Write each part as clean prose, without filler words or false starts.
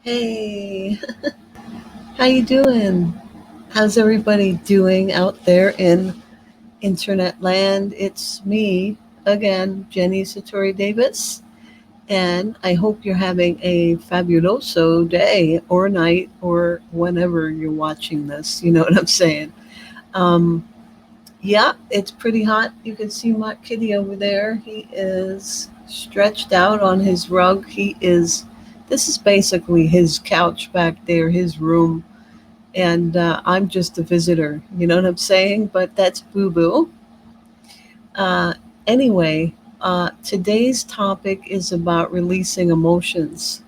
Hey, how you doing? How's everybody doing out there in internet land? It's me again, Jenny Satori Davis, and I hope you're having a fabuloso day or night or whenever you're watching this. You know what I'm saying? Um, yeah, it's pretty hot. You can see my kitty over there. He is stretched out on his rug. This is basically his couch back there, his room, and I'm just a visitor. You know what I'm saying? But that's boo boo. Uh, anyway, today's topic is about releasing emotions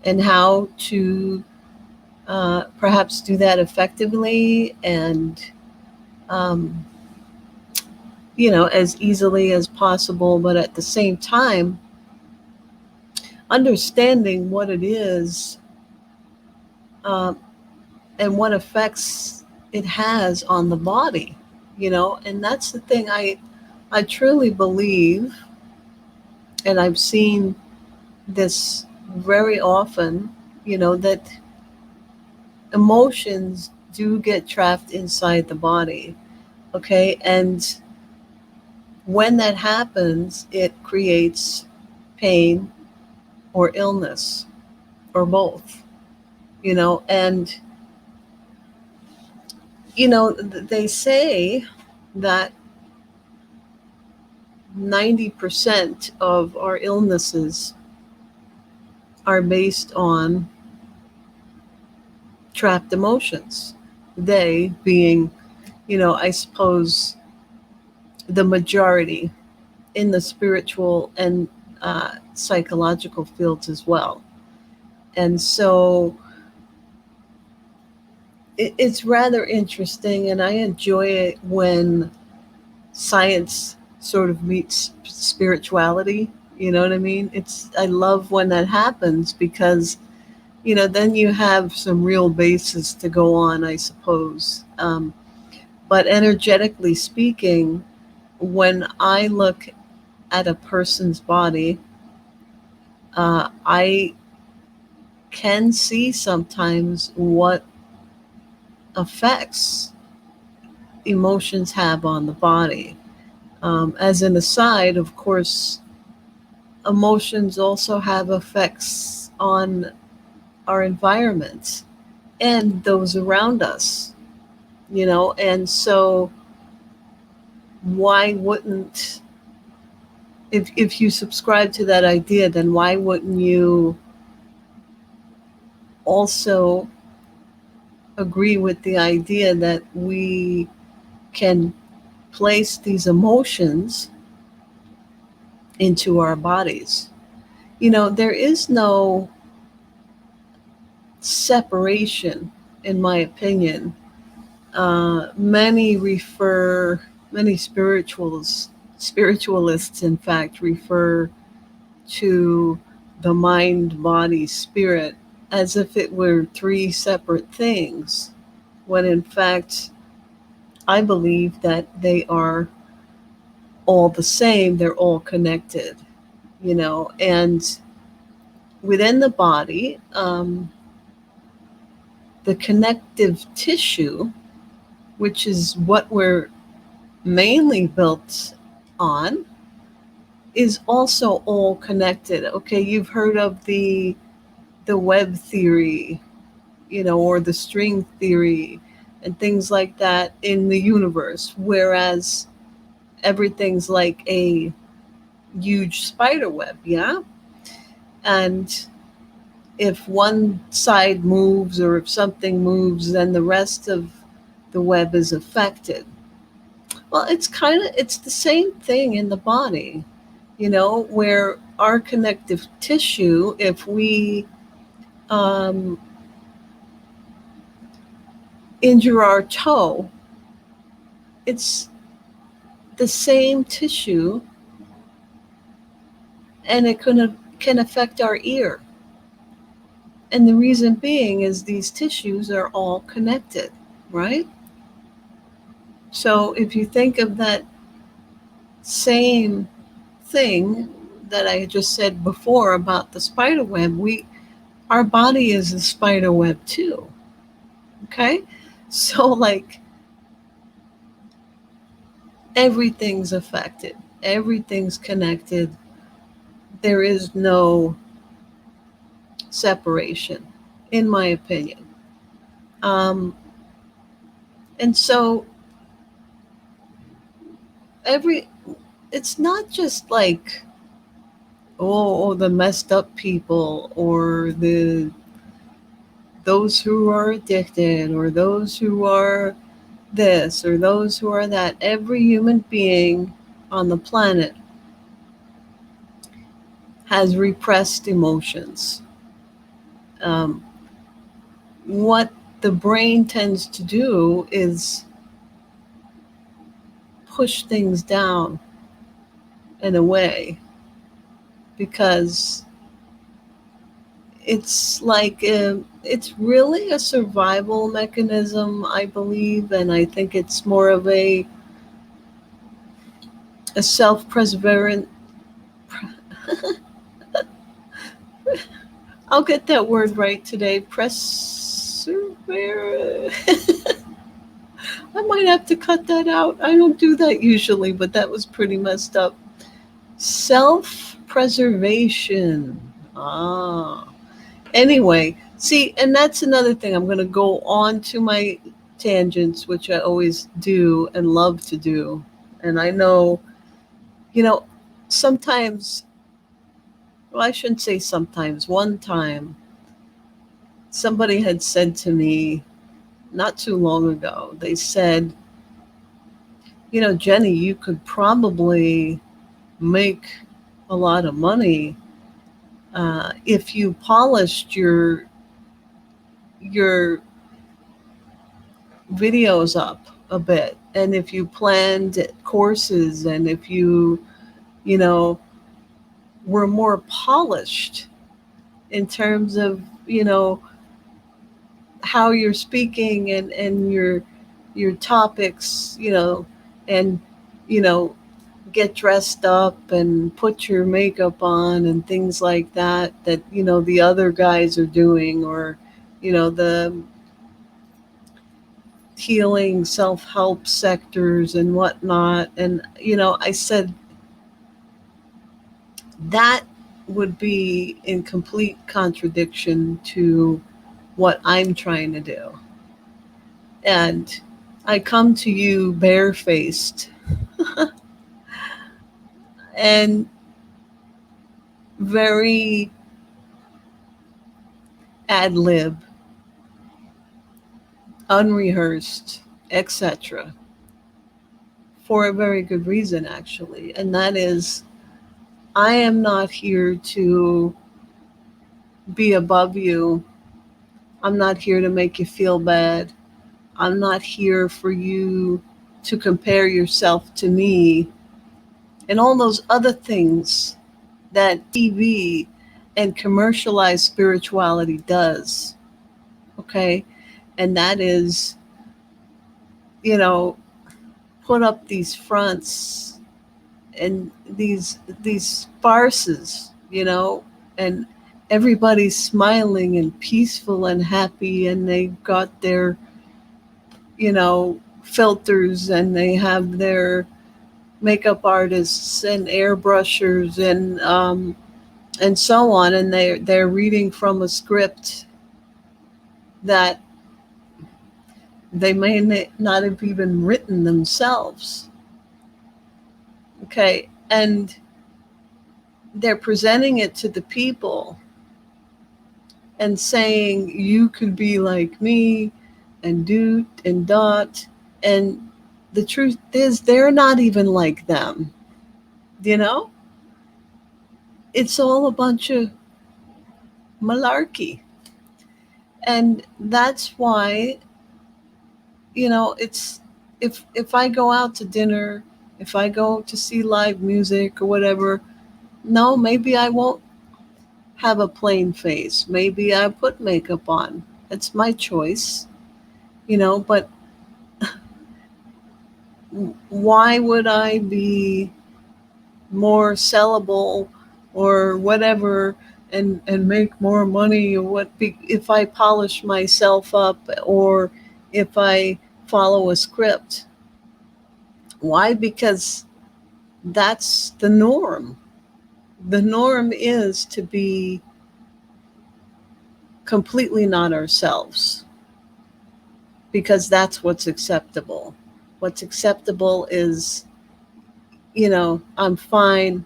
and how to perhaps do that effectively and, um, as easily as possible, but at the same time, understanding what it is um, and what effects it has on the body. And that's the thing I truly believe, and I've seen this very often, that emotions do get trapped inside the body. Okay. And when that happens, it creates pain or illness or both, and, they say that 90% of our illnesses are based on trapped emotions. They being, I suppose, the majority in the spiritual and psychological fields as well. And so it's rather interesting, and I enjoy it when science sort of meets spirituality. You know what I mean? I love when that happens because then you have some real basis to go on, I suppose. But energetically speaking, when I look at a person's body, I can see sometimes what effects emotions have on the body. As an aside, of course, emotions also have effects on our environment and those around us, and so why wouldn't, if you subscribe to that idea, then why wouldn't you also agree with the idea that we can place these emotions into our bodies? There is no separation, in my opinion. Many spiritualists, in fact, refer to the mind, body, spirit as if it were three separate things, when in fact, I believe that they are all the same, they're all connected, and within the body, the connective tissue, which is what we're mainly built on, is also all connected. Okay, you've heard of the web theory, or the string theory and things like that in the universe, whereas everything's like a huge spider web, yeah? And if one side moves or if something moves, then the rest of the web is affected. Well, it's the same thing in the body, where our connective tissue, if we um, injure our toe, it's the same tissue, and it can affect our ear. And the reason being is these tissues are all connected, right? So if you think of that same thing that I just said before about the spider web, our body is a spider web too. Okay? So, like, everything's affected, everything's connected. There is no separation, in my opinion. Um, and so, every it's not just like, oh, the messed up people, or those who are addicted, or those who are this, or those who are that. Every human being on the planet has repressed emotions. Um, what the brain tends to do is push things down and away, because it's like it's really a survival mechanism, I believe, and I think it's more of a self-preservant. I'll get that word right today. Persever. I might have to cut that out. I don't do that usually, but that was pretty messed up. Self-preservation. Ah. Anyway, see, and that's another thing. I'm going to go on to my tangents, which I always do and love to do. And I know, you know, sometimes, well, I shouldn't say sometimes. One time, somebody had said to me not too long ago, they said, Jenny, you could probably make a lot of money if you polished your videos up a bit, and if you planned courses, and if you know were more polished in terms of how you're speaking, and your topics, and you know get dressed up and put your makeup on and things like that the other guys are doing, or the healing self-help sectors and whatnot. And I said that would be in complete contradiction to what I'm trying to do. And I come to you barefaced and very ad lib, unrehearsed, etc., for a very good reason, actually. And that is, I am not here to be above you. I'm not here to make you feel bad. I'm not here for you to compare yourself to me and all those other things that TV and commercialized spirituality does. Okay? And that is, you know, put up these fronts and these farces, and everybody's smiling and peaceful and happy, and they've got their, filters, and they have their makeup artists and airbrushers and so on, and they're reading from a script that they may not have even written themselves. Okay, and they're presenting it to the people and saying, you could be like me, and doot and dot. And the truth is, they're not even like them. You know? It's all a bunch of malarkey. And that's why, it's, if I go out to dinner, if I go to see live music or whatever, no, maybe I won't have a plain face. Maybe I put makeup on. It's my choice, but why would I be more sellable or whatever and make more money, or if I polish myself up, or if I follow a script. Why? Because that's the norm. The norm is to be completely not ourselves, because that's what's acceptable. What's acceptable is, I'm fine,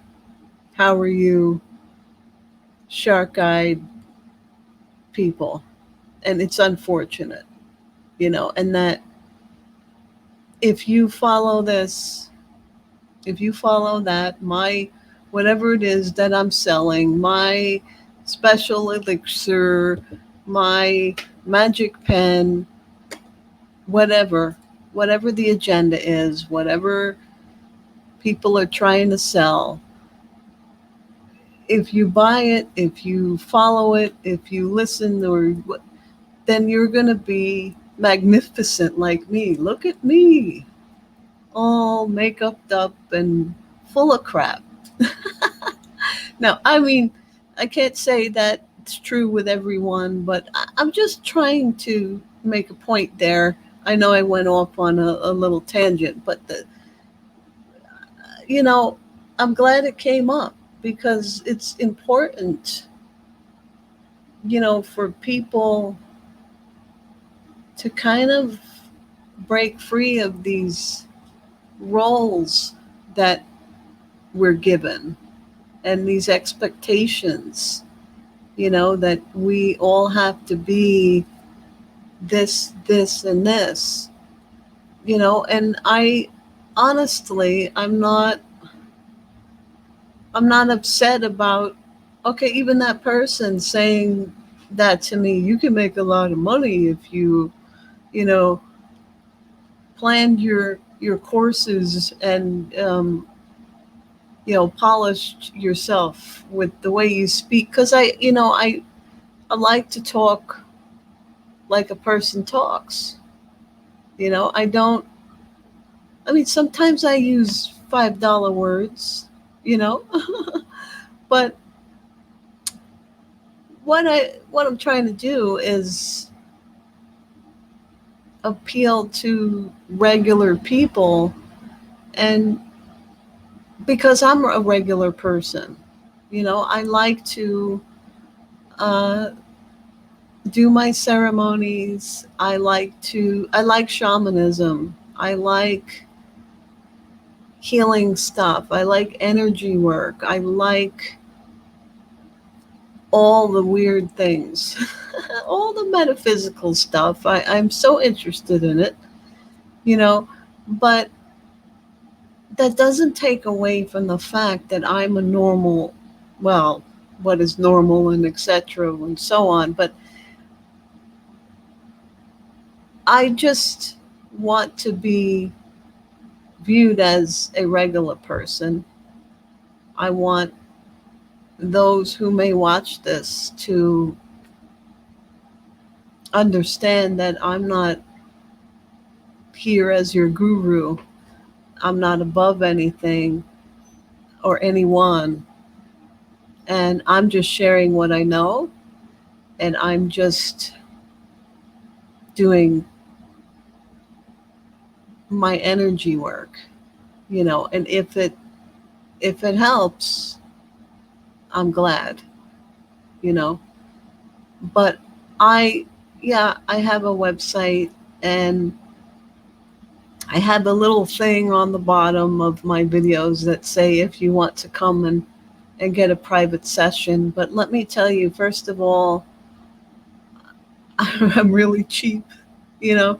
how are you, shark eyed people. And it's unfortunate, and that if you follow this, if you follow that, my whatever it is that I'm selling, my special elixir, my magic pen, whatever the agenda is, whatever people are trying to sell, if you buy it, if you follow it, if you listen, then you're going to be magnificent like me. Look at me, all makeuped up and full of crap. Now, I mean, I can't say that it's true with everyone, but I'm just trying to make a point there. I know I went off on a little tangent, but you know, I'm glad it came up, because it's important, for people to kind of break free of these roles that we're given, and these expectations, that we all have to be this, and this, and honestly, I'm not upset about, okay, even that person saying that to me, you can make a lot of money if you know, planned your courses and, polished yourself with the way you speak. Because I like to talk like a person talks. I don't, I mean, sometimes I use $5 words, you know, but what I'm trying to do is appeal to regular people, and because I'm a regular person, I like to uh, do my ceremonies. I like shamanism. I like healing stuff. I like energy work. I like all the weird things, all the metaphysical stuff. I'm so interested in it, you know, but that doesn't take away from the fact that I'm a normal, well, what is normal and etc. and so on. But I just want to be viewed as a regular person. I want those who may watch this to understand that I'm not here as your guru. I'm not above anything or anyone. And I'm just sharing what I know. And I'm just doing my energy work, and if it helps, I'm glad, you know. But I yeah, I have a website, and I have a little thing on the bottom of my videos that say if you want to come and get a private session. But let me tell you, first of all, I'm really cheap, you know.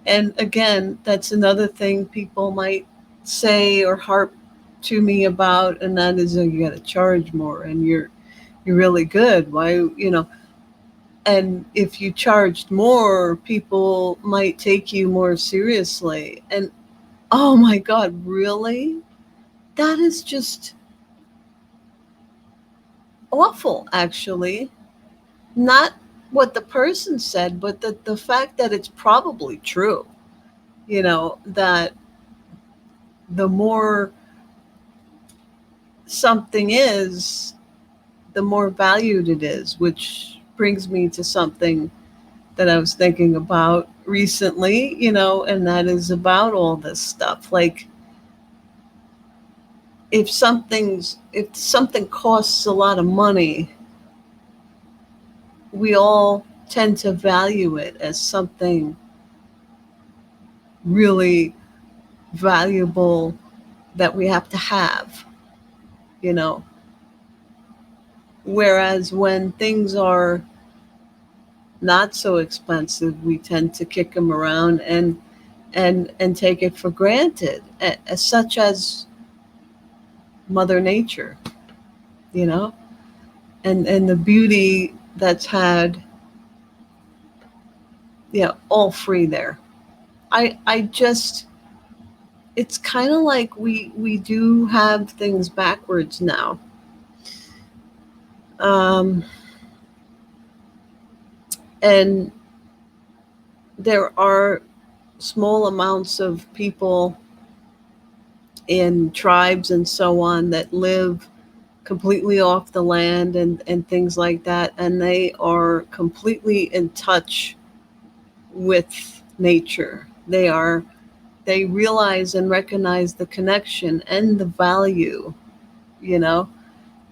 And again, that's another thing people might say or harp to me about, and that is, you got to charge more, and you're really good. Why, And if you charged more, people might take you more seriously. And oh my God, really? That is just awful, actually. Not what the person said, but the fact that it's probably true, that the more something is, the more valued it is, which brings me to something that I was thinking about recently, and that is about all this stuff. Like, if something costs a lot of money, we all tend to value it as something really valuable that we have to have, you know. Whereas when things are not so expensive, we tend to kick them around and take it for granted, such as Mother Nature, you know, and the beauty that's had, all free there. I just, it's kind of like we do have things backwards now. Um, and there are small amounts of people in tribes and so on that live completely off the land and things like that, and they are completely in touch with nature. They realize and recognize the connection and the value, you know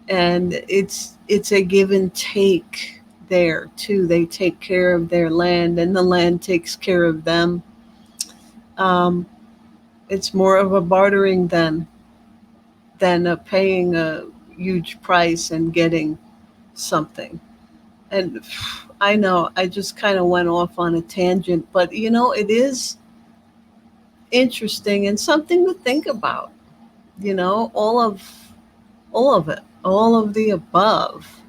and it's a give and take there too. They take care of their land and the land takes care of them. um, it's more of a bartering than a paying a huge price and getting something. And I know I just kind of went off on a tangent, but it is interesting and something to think about. All of it, all of the above.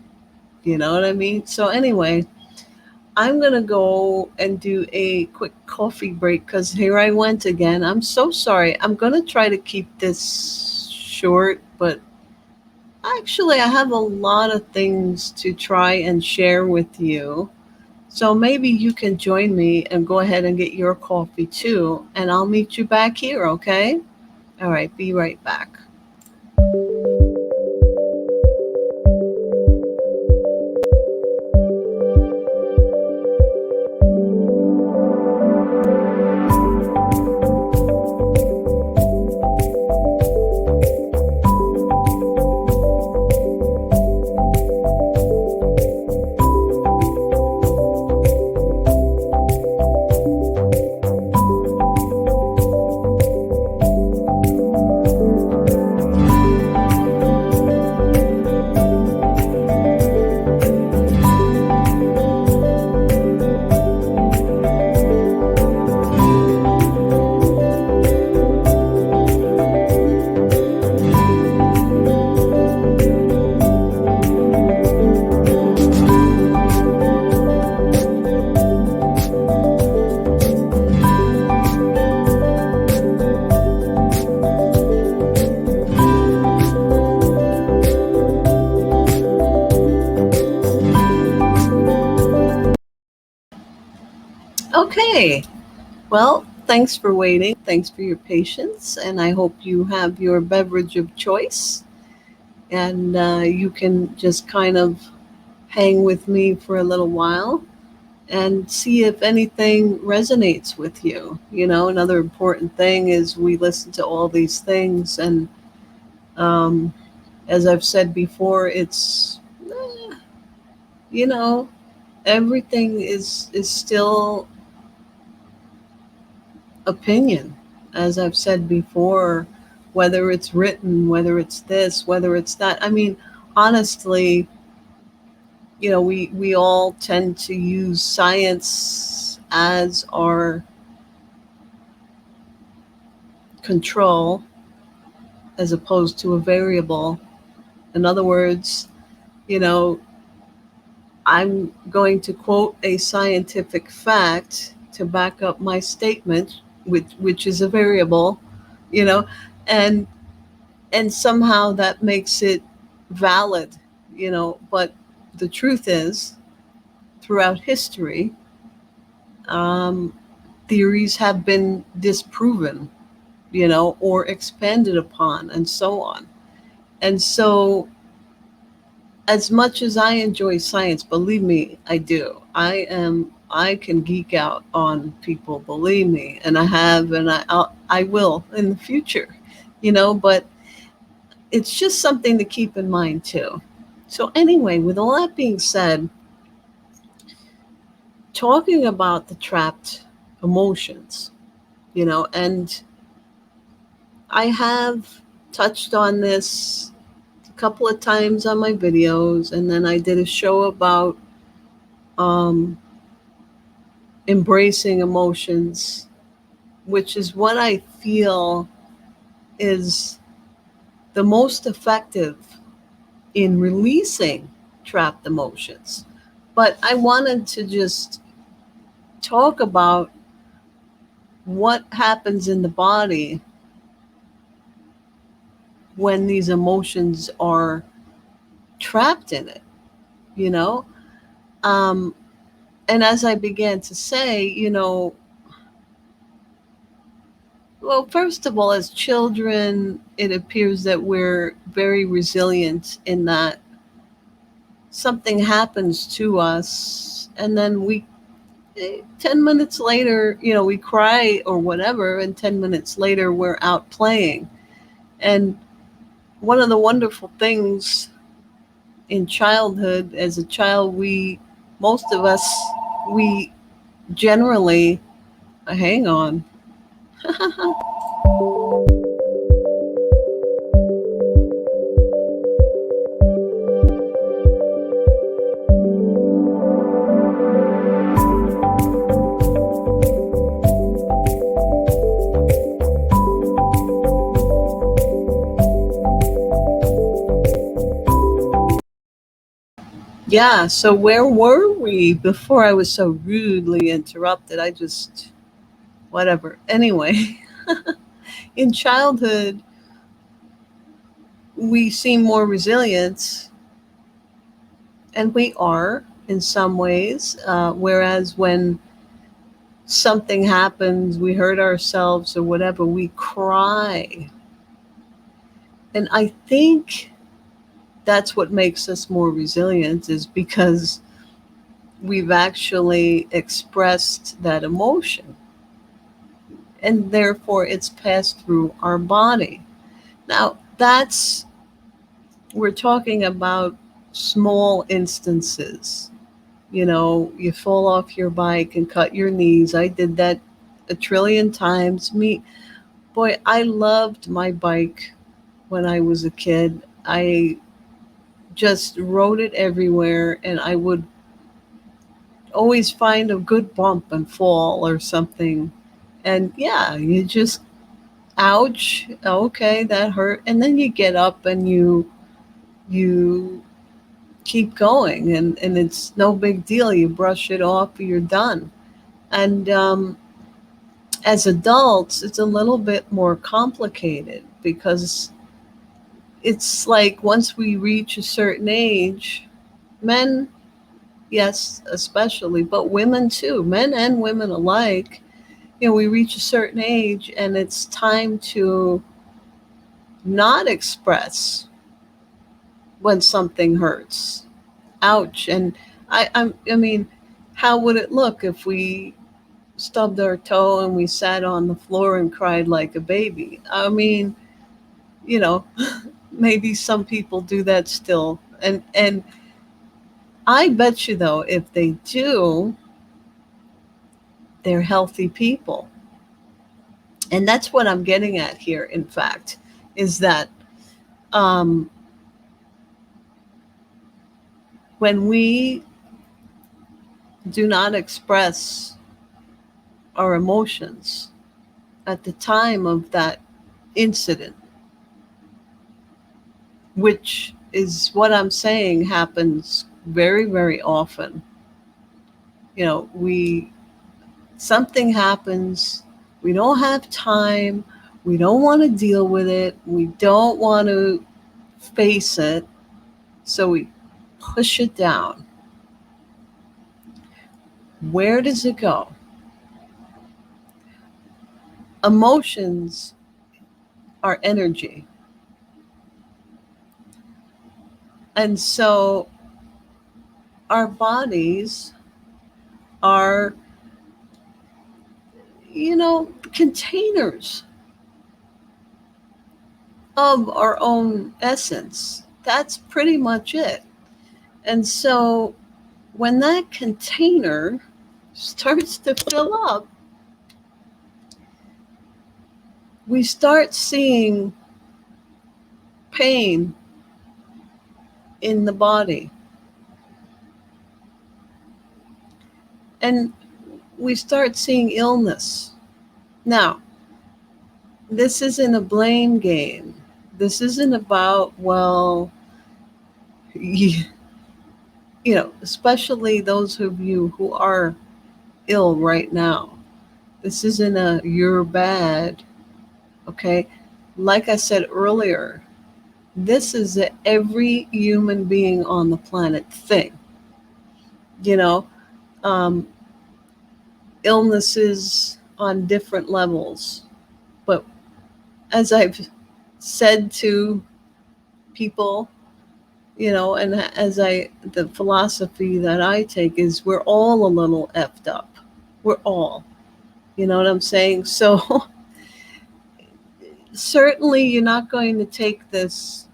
You know what I mean? So anyway, I'm gonna go and do a quick coffee break because here I went again. I'm so sorry. I'm gonna try to keep this short, but actually, I have a lot of things to try and share with you. So maybe you can join me and go ahead and get your coffee too, and I'll meet you back here, okay? All right, be right back. Okay, well, thanks for waiting. Thanks for your patience, and I hope you have your beverage of choice and you can just kind of hang with me for a little while and see if anything resonates with you. Another important thing is we listen to all these things, and um, as I've said before, it's you know everything is still opinion. As I've said before, whether it's written, whether it's this, whether it's that. I mean, honestly, we all tend to use science as our control as opposed to a variable. In other words, you know, I'm going to quote a scientific fact to back up my statement, which is a variable, you know, and somehow that makes it valid, but the truth is, throughout history, um, theories have been disproven, or expanded upon, and so on. And so as much as I enjoy science, believe me, I do. I can geek out on people, believe me, and I have, and I will in the future, but it's just something to keep in mind too. So anyway, with all that being said, talking about the trapped emotions, and I have touched on this a couple of times on my videos, and then I did a show about um, embracing emotions, which is what I feel is the most effective in releasing trapped emotions. But I wanted to just talk about what happens in the body when these emotions are trapped in it, you know? Um, and as I began to say, well, first of all, as children, it appears that we're very resilient in that something happens to us and then 10 minutes later, we cry or whatever, and 10 minutes later we're out playing. And one of the wonderful things in childhood, as a child, most of us, we generally, hang on. Yeah, so where were we before I was so rudely interrupted? I just, whatever. Anyway, in childhood, we seem more resilient, and we are in some ways. Whereas when something happens, we hurt ourselves or whatever, we cry. And I think that's what makes us more resilient, is because we've actually expressed that emotion, and therefore it's passed through our body. Now, we're talking about small instances. You fall off your bike and cut your knees. I did that a trillion times. Boy, I loved my bike when I was a kid. I just rode it everywhere, and I would always find a good bump and fall or something. And yeah, you just, ouch, okay, that hurt. And then you get up and you keep going, and it's no big deal. You brush it off, you're done. And as adults, it's a little bit more complicated, because it's like once we reach a certain age, men, yes, especially, but women too, men and women alike, we reach a certain age and it's time to not express when something hurts. Ouch. And I mean, how would it look if we stubbed our toe and we sat on the floor and cried like a baby? I mean, you know, maybe some people do that still. And I bet you, though, if they do, they're healthy people. And that's what I'm getting at here, in fact, is that um, when we do not express our emotions at the time of that incident, which is what I'm saying happens very, very often. We something happens, we don't have time, we don't want to deal with it, we don't want to face it, so we push it down. Where does it go? Emotions are energy. And so our bodies are, containers of our own essence. That's pretty much it. And so when that container starts to fill up, we start seeing pain in the body. And we start seeing illness. Now, this isn't a blame game. This isn't about, well, especially those of you who are ill right now. This isn't a you're bad, okay? Like I said earlier, this is a every human being on the planet thing. You know, um, illnesses on different levels. But as I've said to people, and the philosophy that I take is we're all a little effed up. We're all, you know what I'm saying? So certainly you're not going to take this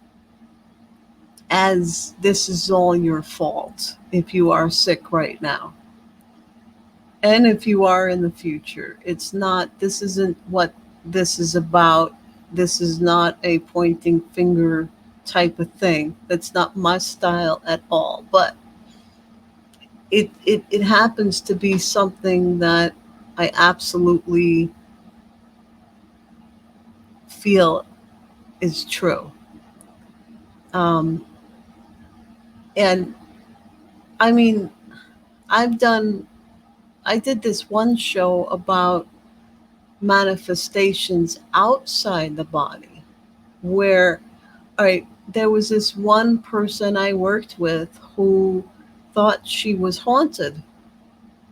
as this is all your fault if you are sick right now. And if you are in the future, this isn't what this is about. This is not a pointing finger type of thing. That's not my style at all. But it happens to be something that I absolutely feel is true. Um, and I mean, I did this one show about manifestations outside the body where, all right, there was this one person I worked with who thought she was haunted,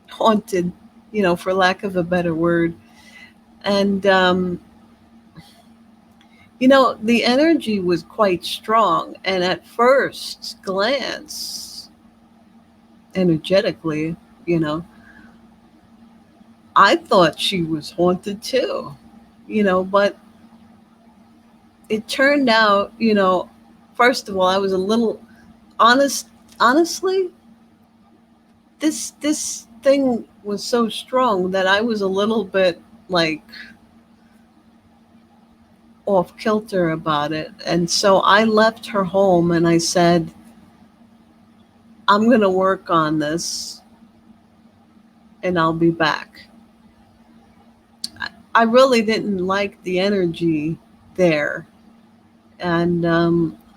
for lack of a better word. And, the energy was quite strong. And at first glance, energetically, I thought she was haunted too, but it turned out, first of all, I was a little honestly, this thing was so strong that I was a little bit like off kilter about it. And so I left her home and I said, I'm going to work on this and I'll be back. I really didn't like the energy there. And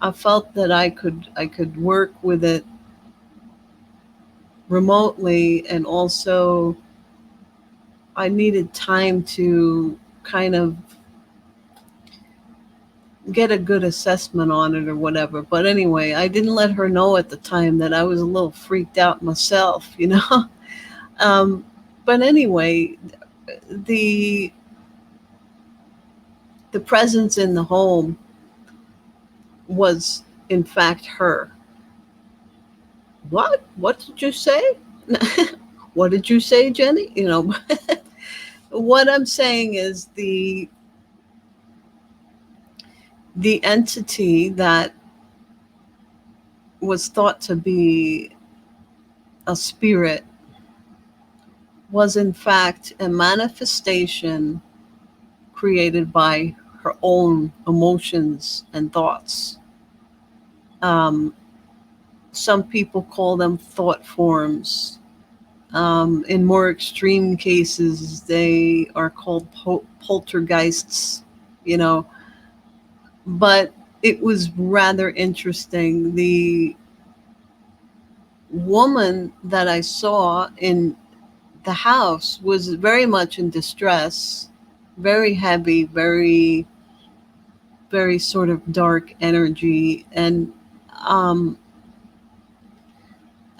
I felt that I could work with it remotely, and also I needed time to kind of get a good assessment on it or whatever. But anyway, I didn't let her know at the time that I was a little freaked out myself, um, but anyway, the the presence in the home was in fact her. What did you say? What did you say, Jenny? What I'm saying is the entity that was thought to be a spirit was in fact a manifestation created by her own emotions and thoughts. Um, some people call them thought forms. In more extreme cases, they are called poltergeists, you know. But it was rather interesting. The woman that I saw in the house was very much in distress, very heavy, very, very sort of dark energy. And um,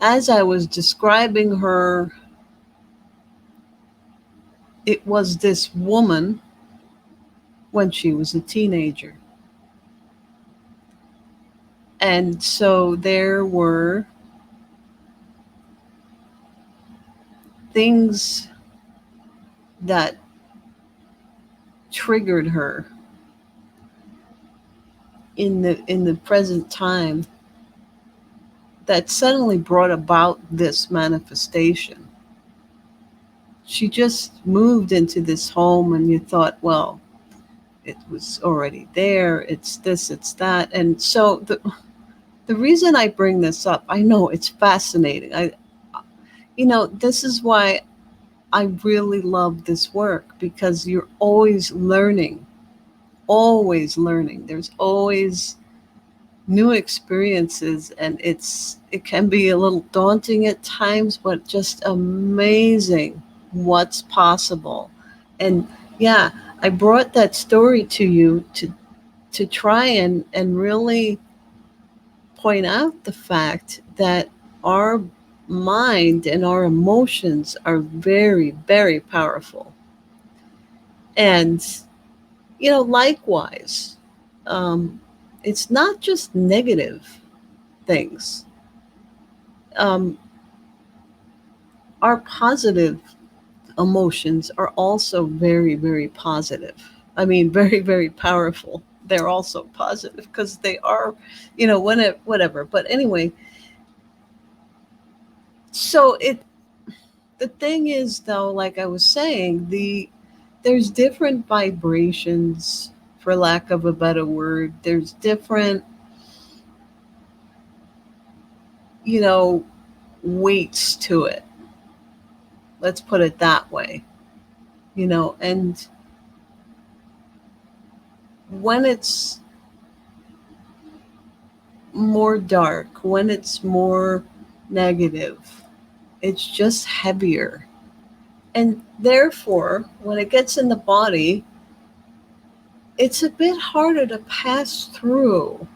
as I was describing her, it was this woman when she was a teenager. And so there were things that triggered her in the present time that suddenly brought about this manifestation. She just moved into this home and you thought, well, it was already there, it's this, it's that. And so the reason I bring this up, I know it's fascinating. This is why I really love this work, because you're always learning, always learning. There's always new experiences, and it can be a little daunting at times, but just amazing what's possible. And yeah, I brought that story to you to try and really point out the fact that our mind and our emotions are very, very powerful. And likewise, um, it's not just negative things. Um, our positive emotions are also very, very positive. I mean, very, very powerful. They're also positive because they are, whatever. But anyway, so the thing is, though, like I was saying, there's different vibrations, for lack of a better word. There's different, you know, weights to it. Let's put it that way. And when it's more dark, when it's more negative, it's just heavier. And therefore, when it gets in the body, it's a bit harder to pass through.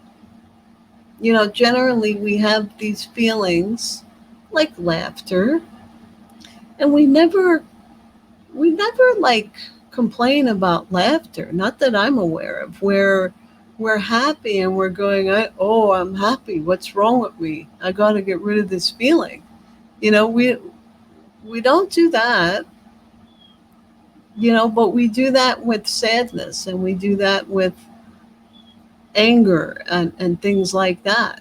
Generally we have these feelings like laughter, and we never like complain about laughter, not that I'm aware of, where we're happy and we're going, oh, I'm happy, what's wrong with me, I got to get rid of this feeling. We don't do that. But we do that with sadness, and we do that with anger and things like that.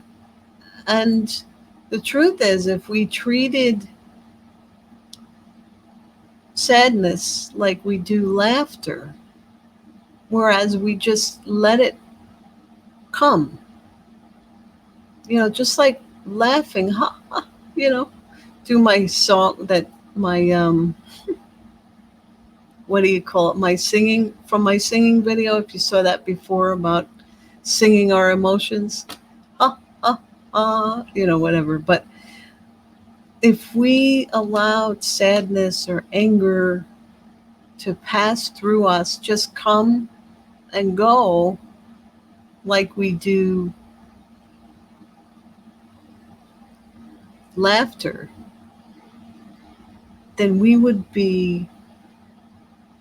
And the truth is, if we treated sadness like we do laughter, whereas we just let it come, just like laughing, ha, ha, do my song, that my what do you call it, my singing, from my singing video, if you saw that before, about singing our emotions, ha, ha, ha, whatever. But if we allowed sadness or anger to pass through us, just come and go, like we do laughter, then we would be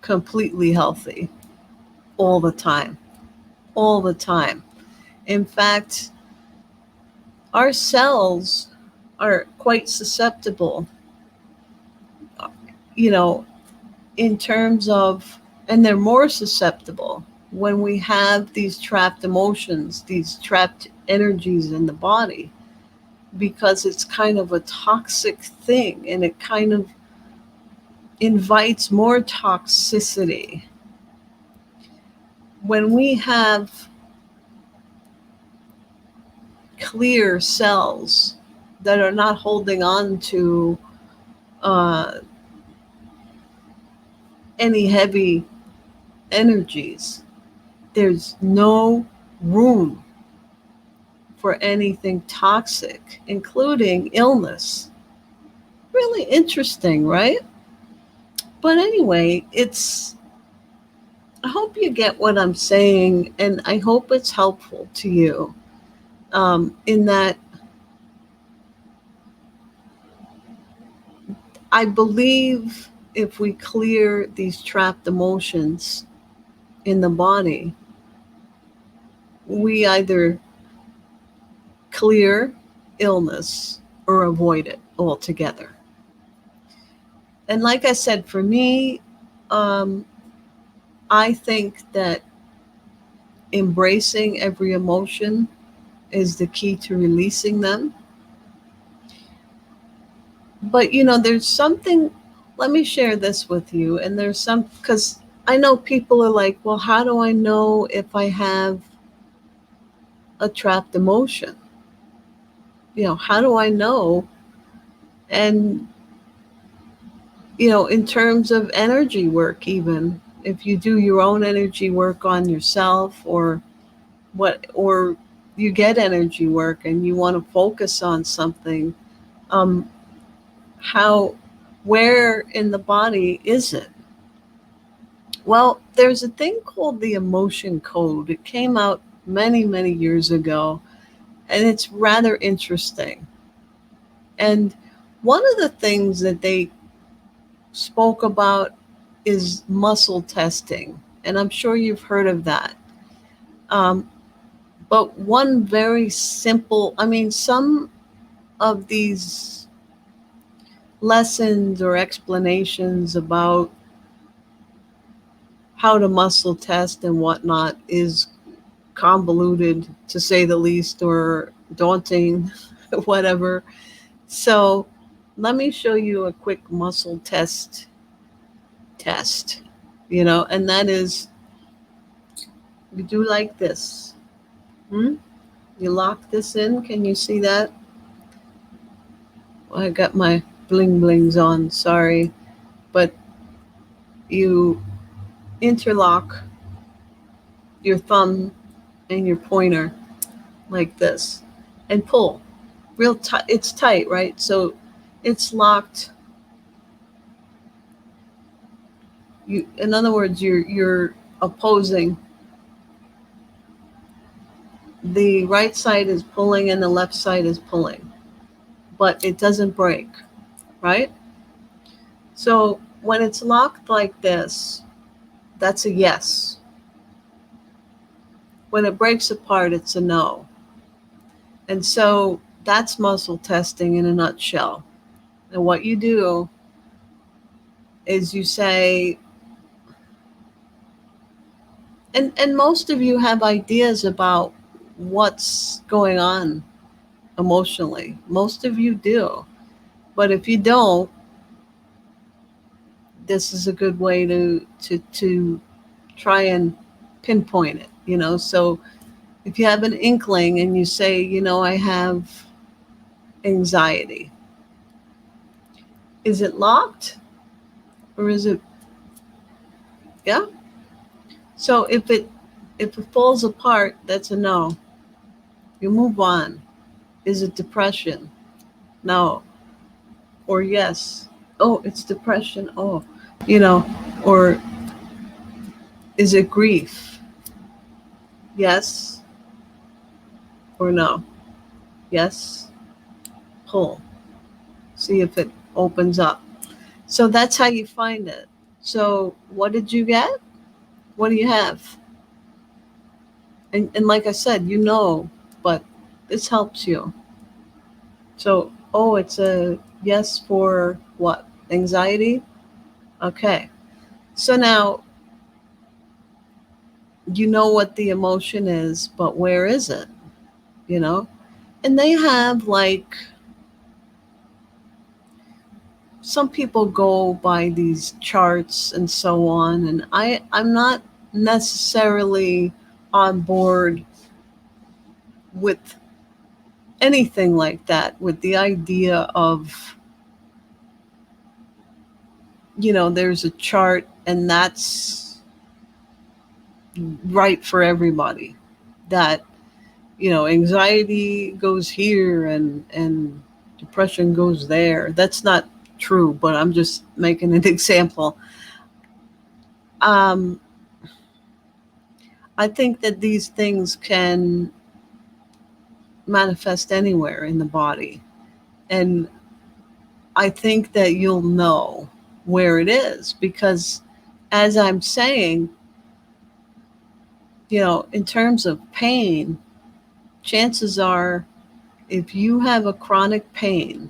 completely healthy all the time. All the time. In fact, our cells are quite susceptible, you know, in terms of, and they're more susceptible when we have these trapped emotions, these trapped energies in the body, because it's kind of a toxic thing, and it kind of invites more toxicity. When we have clear cells that are not holding on to uh, any heavy energies, there's no room for anything toxic, including illness. Really interesting, right? But anyway, I hope you get what I'm saying, and I hope it's helpful to you, in that I believe if we clear these trapped emotions in the body, we either clear illness or avoid it altogether. And like I said, for me, I think that embracing every emotion is the key to releasing them. But there's something, let me share this with you. And there's some, because I know people are like, well, how do I know if I have a trapped emotion? How do I know? And, in terms of energy work, even if you do your own energy work on yourself, or you get energy work and you want to focus on something, where in the body is it? Well, there's a thing called the emotion code. It came out many, many years ago, and it's rather interesting. And one of the things that they spoke about is muscle testing. And I'm sure you've heard of that. But one very simple, some of these lessons or explanations about how to muscle test and whatnot is convoluted, to say the least, or daunting, whatever. So let me show you a quick muscle test, and that is, you do like this. You lock this in. Can you see that? Well, I got my bling blings on, sorry. But you interlock your thumb and your pointer like this and pull real tight. It's tight, right? So it's locked. In other words, you're opposing. The right side is pulling and the left side is pulling, but it doesn't break, right? So when it's locked like this, that's a yes. When it breaks apart, it's a no. And so that's muscle testing in a nutshell. And what you do is you say, and most of you have ideas about what's going on emotionally. Most of you do. But if you don't, this is a good way to try and pinpoint it. So if you have an inkling and you say, I have anxiety, is it locked or is it, yeah? So if it falls apart, that's a no. You move on. Is it depression? No. Or yes. Oh, it's depression. Oh, or is it grief? Yes or no? Yes. Pull. See if it opens up. So that's how you find it. So what did you get? What do you have? And like I said, but this helps you. So, it's a yes for what? Anxiety? Okay. So now you know what the emotion is, but where is it? And they have, like, some people go by these charts and so on, and I'm not necessarily on board with anything like that, with the idea of, there's a chart and that's right for everybody. That, anxiety goes here and depression goes there. That's not true, but I'm just making an example. I think that these things can manifest anywhere in the body. And I think that you'll know where it is because, as I'm saying, in terms of pain, chances are if you have a chronic pain,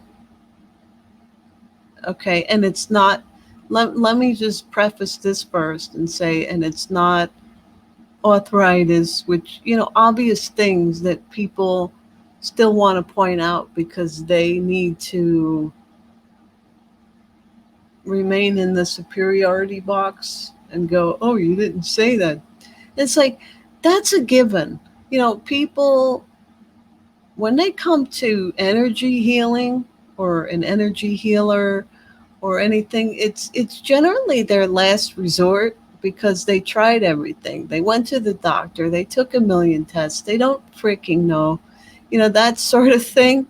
okay, and it's not, let me just preface this first and say, and it's not arthritis, which, obvious things that people still want to point out because they need to remain in the superiority box and go, oh, you didn't say that. It's like, that's a given. People, when they come to energy healing or an energy healer or anything, it's generally their last resort because they tried everything. They went to the doctor, they took a million tests, they don't freaking know, that sort of thing.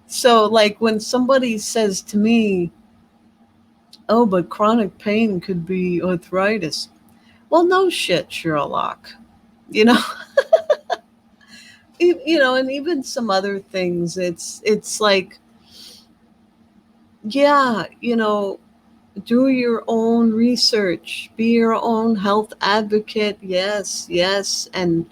So like when somebody says to me, oh, but chronic pain could be arthritis. Well, no shit, Sherlock. You know, and even some other things. It's like, yeah, do your own research, be your own health advocate. Yes, yes, and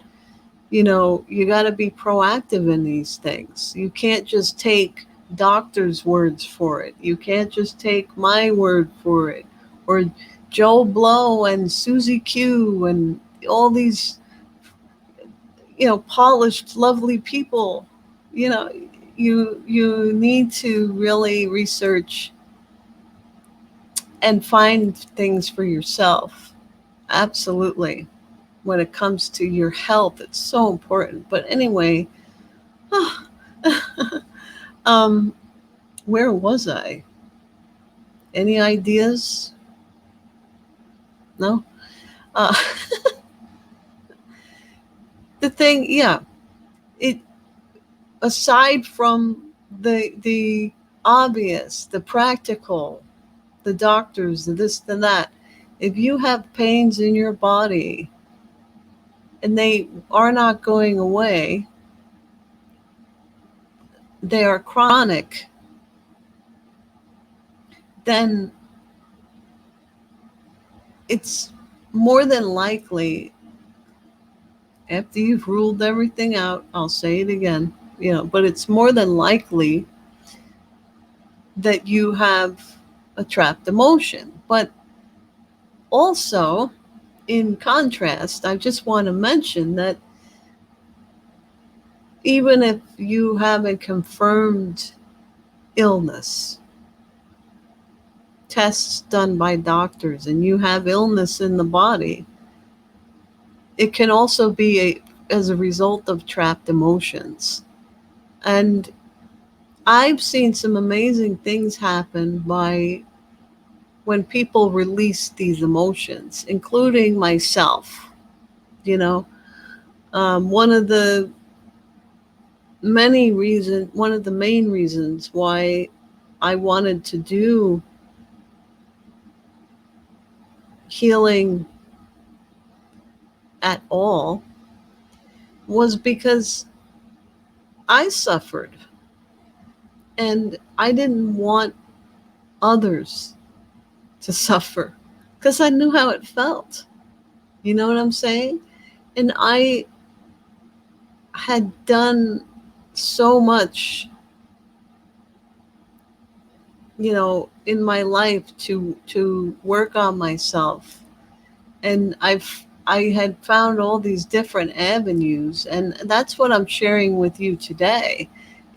you got to be proactive in these things. You can't just take doctors' words for it. You can't just take my word for it, or Joe Blow and Susie Q and all these, polished, lovely people. You know, you need to really research and find things for yourself. Absolutely. When it comes to your health, it's so important. But anyway, um, where was I? Any ideas? No. Uh, the thing, yeah. It aside from the obvious, the practical, the doctors, the this, the that. If you have pains in your body and they are not going away, they are chronic, then it's more than likely, after you've ruled everything out, I'll say it again, but it's more than likely that you have a trapped emotion. But also, in contrast, I just want to mention that even if you have a confirmed illness, tests done by doctors, and you have illness in the body, it can also be as a result of trapped emotions. And I've seen some amazing things happen by when people release these emotions, including myself. You know, one of the one of the main reasons why I wanted to do healing at all was because I suffered and I didn't want others to suffer because I knew how it felt. You know what I'm saying? And I had done so much, in my life to work on myself. And I had found all these different avenues, and that's what I'm sharing with you today.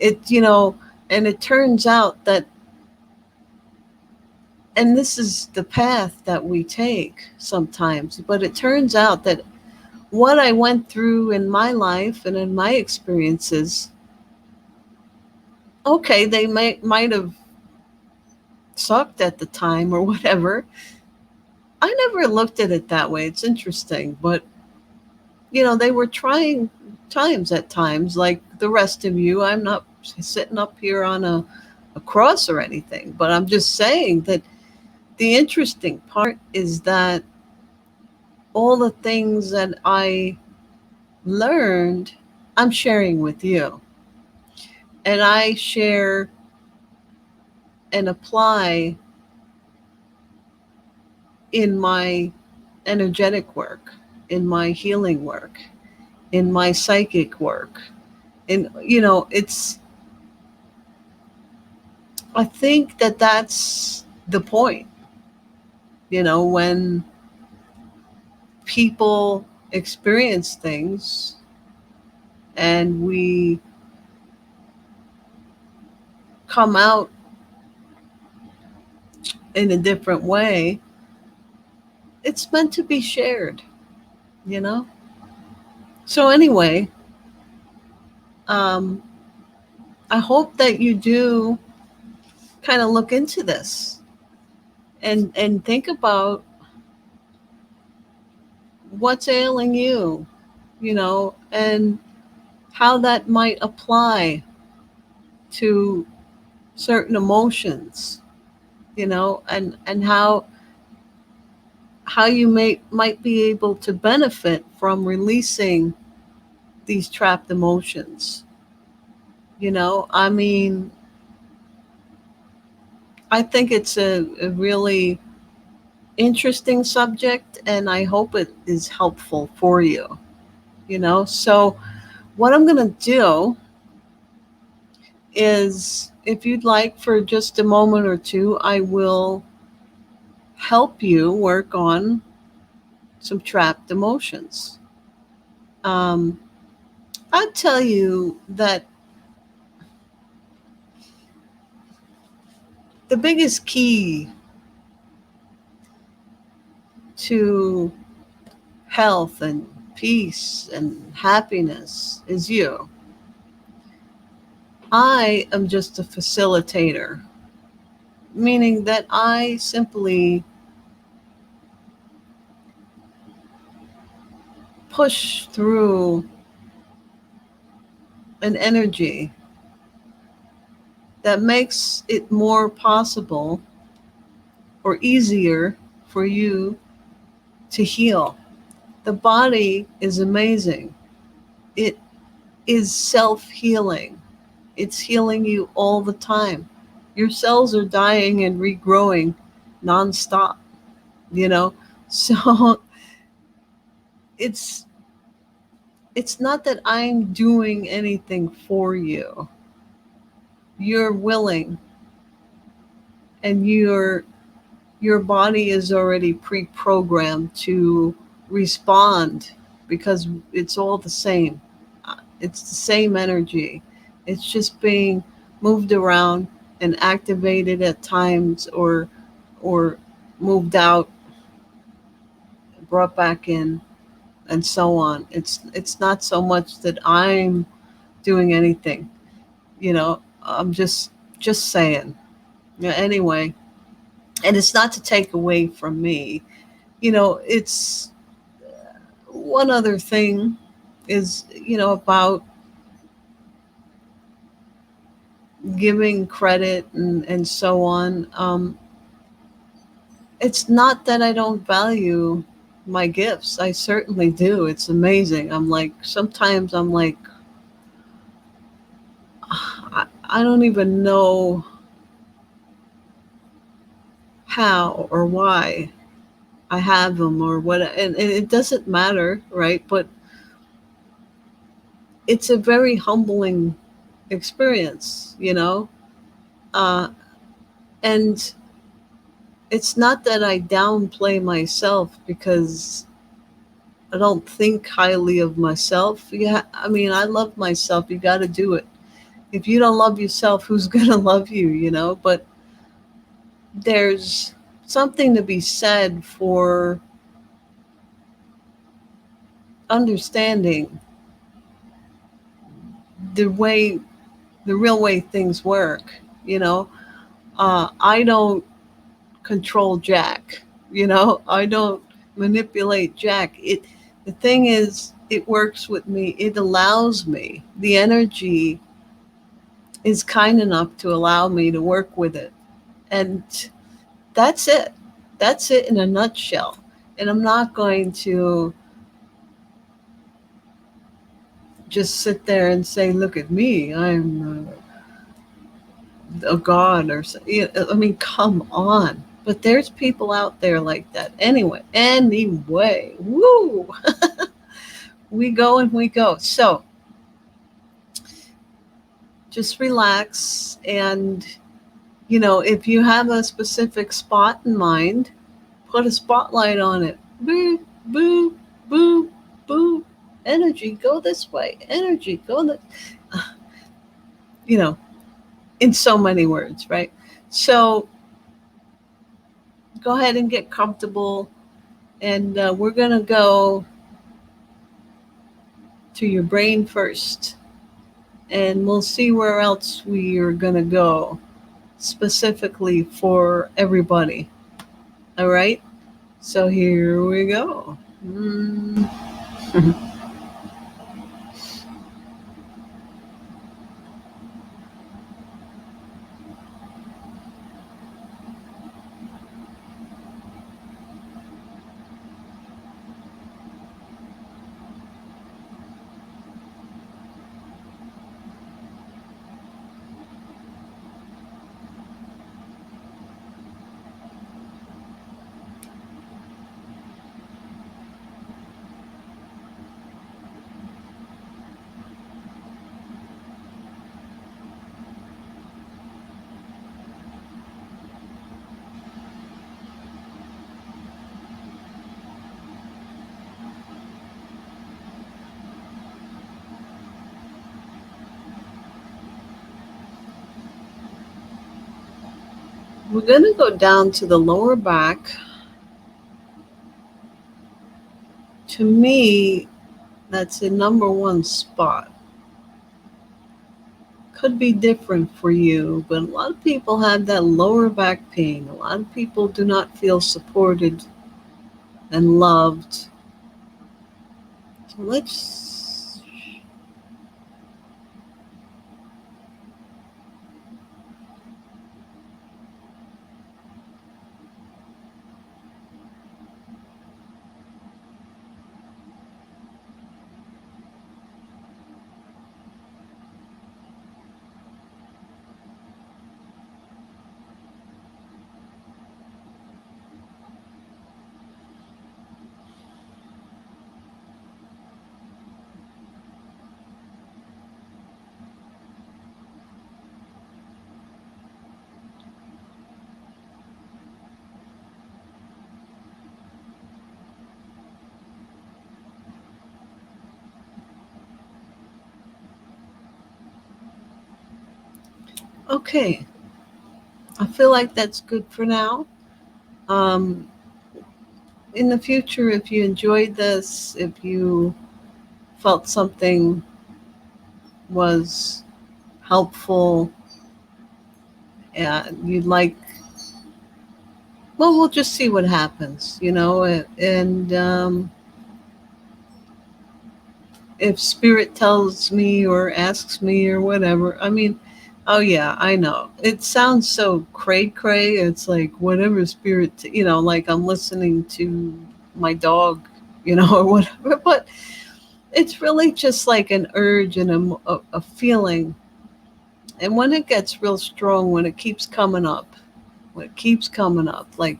And it turns out that, and this is the path that we take sometimes, but it turns out that what I went through in my life and in my experiences, okay, they might have sucked at the time or whatever. I never looked at it that way. It's interesting, but they were trying times at times, like the rest of you. I'm not sitting up here on a cross or anything, but I'm just saying that the interesting part is that all the things that I learned, I'm sharing with you. And I share and apply in my energetic work, in my healing work, in my psychic work. And, I think that that's the point, when people experience things and we come out in a different way, it's meant to be shared, you know? So, anyway, um, I hope that you do kind of look into this and think about what's ailing you, and how that might apply to certain emotions, and how you might be able to benefit from releasing these trapped emotions. I mean, I think it's a really interesting subject, and I hope it is helpful for you. So what I'm going to do is, if you'd like, for just a moment or two, I will help you work on some trapped emotions. um, I'll tell you that the biggest key to health and peace and happiness is you. I am just a facilitator, meaning that I simply push through an energy that makes it more possible or easier for you to heal. The body is amazing. It is self-healing. It's healing you all the time. Your cells are dying and regrowing nonstop, you know? So it's it's not that I'm doing anything for you. You're willing, and your body is already pre-programmed to respond, because it's all the same. It's the same energy. It's just being moved around and activated at times, or moved out, brought back in, and so on. It's not so much that I'm doing anything. I'm just saying. Yeah, anyway, and it's not to take away from me. It's one other thing is, about giving credit and so on. It's not that I don't value my gifts. I certainly do. It's amazing. Sometimes I'm like, I don't even know how or why I have them or what, and it doesn't matter, right? But it's a very humbling experience, uh, and it's not that I downplay myself because I don't think highly of myself. Yeah, I mean, I love myself. You got to do it. If you don't love yourself, who's gonna love you? But there's something to be said for understanding the way, the real way things work. I don't control Jack. I don't manipulate Jack. The thing is, it works with me. It allows me. The energy is kind enough to allow me to work with it. And that's it. That's it in a nutshell. And I'm not going to just sit there and say, look at me, I'm a god or so. I mean, come on. But there's people out there like that. Anyway, woo! We go and we go. So just relax and If you have a specific spot in mind, put a spotlight on it. Boo, boo, boo, boo. Energy, go this way. Energy, go that. You know, in so many words, right? So go ahead and get comfortable. And we're going to go to your brain first. And we'll see where else we are going to go specifically for everybody. All right? So here we go. We're going to go down to the lower back. To me, that's the number one spot. Could be different for you, but a lot of people have that lower back pain. A lot of people do not feel supported and loved. So let's okay. I feel like that's good for now. Um, in the future, if you enjoyed this, if you felt something was helpful, and you'd like, well, we'll just see what happens, and if spirit tells me or asks me or whatever, I mean, oh yeah, I know. It sounds so cray-cray. It's like whatever spirit, like I'm listening to my dog, or whatever. But it's really just like an urge and a feeling. And when it gets real strong, when it keeps coming up, like,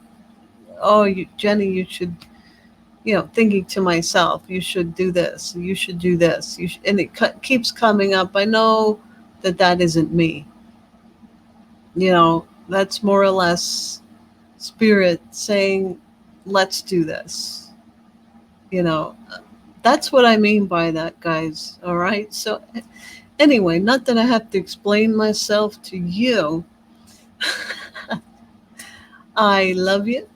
oh, Jenny, you should, thinking to myself, you should do this, you should do this, and it keeps coming up. I know that isn't me. That's more or less spirit saying, let's do this. That's what I mean by that, guys. All right. So anyway, not that I have to explain myself to you. I love you.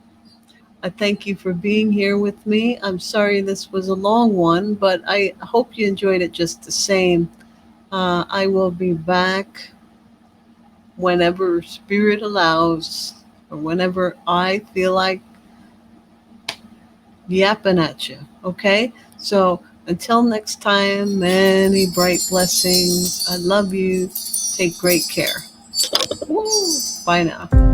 I thank you for being here with me. I'm sorry this was a long one, but I hope you enjoyed it just the same. I will be back whenever spirit allows, or whenever I feel like yapping at you. Okay? So until next time, many bright blessings. I love you. Take great care. Woo. Bye now.